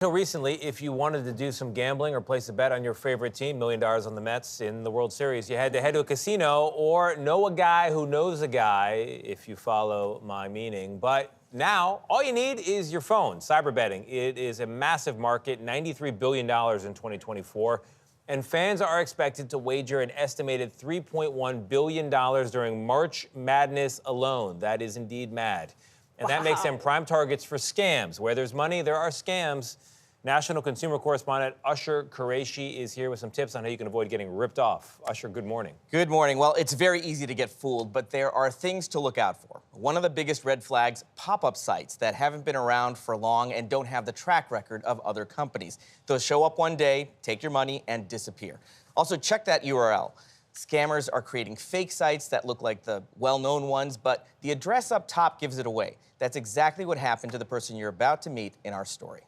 Until recently, if you wanted to do some gambling or place a bet on your favorite team, $1 million on the Mets in the World Series, you had to head to a casino or know a guy who knows a guy, if you follow my meaning. But now, all you need is your phone. Cyber betting, it is a massive market, $93 billion in 2024. And fans are expected to wager an estimated $3.1 billion during March Madness alone. That is indeed mad. And that makes them prime targets for scams. Where there's money, there are scams. National consumer correspondent Ash-har Quraishi is here with some tips on how you can avoid getting ripped off. Ash-har, good morning. Good morning. Well, it's very easy to get fooled, but there are things to look out for. One of the biggest red flags, pop-up sites that haven't been around for long and don't have the track record of other companies. They'll show up one day, take your money, and disappear. Also, check that URL. Scammers are creating fake sites that look like the well-known ones, but the address up top gives it away. That's exactly what happened to the person you're about to meet in our story.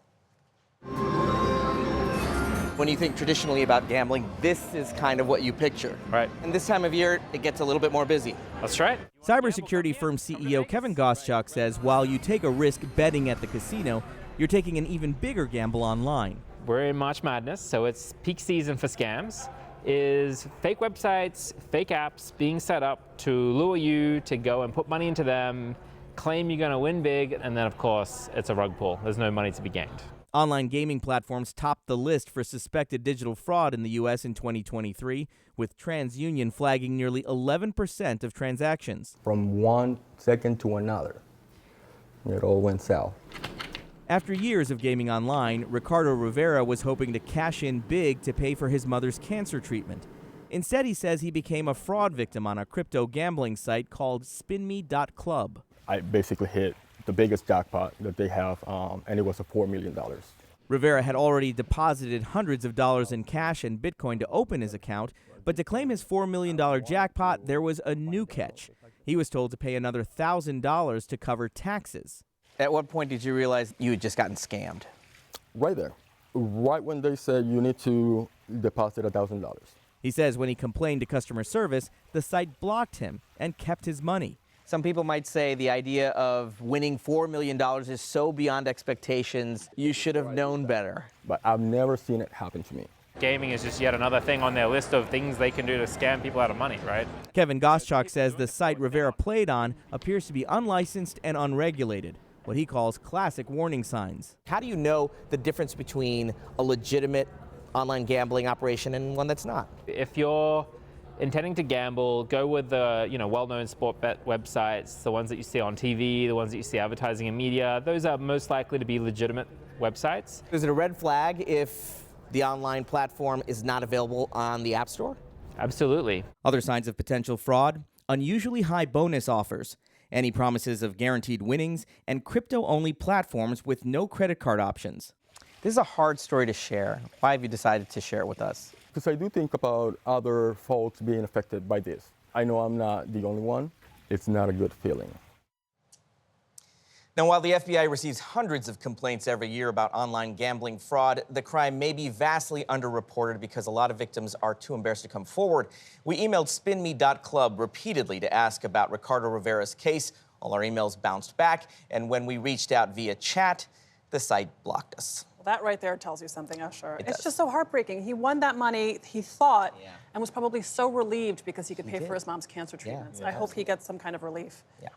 When you think traditionally about gambling, this is kind of what you picture. Right. And this time of year, it gets a little bit more busy. That's right. Cybersecurity firm CEO Kevin Goschuk says while you take a risk betting at the casino, you're taking an even bigger gamble online. We're in March Madness, so it's peak season for scams. Is fake websites, fake apps being set up to lure you to go and put money into them, claim you're going to win big, and then, of course, it's a rug pull. There's no money to be gained. Online gaming platforms topped the list for suspected digital fraud in the U.S. in 2023, with TransUnion flagging nearly 11% of transactions. From 1 second to another, it all went south. After years of gaming online, Ricardo Rivera was hoping to cash in big to pay for his mother's cancer treatment. Instead, he says he became a fraud victim on a crypto gambling site called spinme.club. I basically hit the biggest jackpot that they have, and it was a $4 million. Rivera had already deposited hundreds of dollars in cash and Bitcoin to open his account, but to claim his $4 million jackpot, there was a new catch. He was told to pay another $1,000 to cover taxes. At what point did you realize you had just gotten scammed? Right there. Right when they said you need to deposit $1,000. He says when he complained to customer service, the site blocked him and kept his money. Some people might say the idea of winning $4 million is so beyond expectations, you should have known better. But I've never seen it happen to me. Gaming is just yet another thing on their list of things they can do to scam people out of money, right? Kevin Goschuk says the site Rivera played on appears to be unlicensed and unregulated, what he calls classic warning signs. How do you know the difference between a legitimate online gambling operation and one that's not? If you're intending to gamble, go with the well-known sport bet websites, the ones that you see on TV, the ones that you see advertising in media. Those are most likely to be legitimate websites. Is it a red flag if the online platform is not available on the App Store? Absolutely. Other signs of potential fraud: unusually high bonus offers, any promises of guaranteed winnings, and crypto-only platforms with no credit card options. This is a hard story to share. Why have you decided to share it with us? Because I do think about other folks being affected by this. I know I'm not the only one. It's not a good feeling. Now, while the FBI receives hundreds of complaints every year about online gambling fraud, the crime may be vastly underreported because a lot of victims are too embarrassed to come forward. We emailed spinme.club repeatedly to ask about Ricardo Rivera's case. All our emails bounced back, and when we reached out via chat, the site blocked us. Well, that right there tells you something, Ash-har. It It's does. just so heartbreaking. He won that money, he thought, and was probably so relieved because he could pay for his mom's cancer treatments. I hope he gets some kind of relief. Yeah.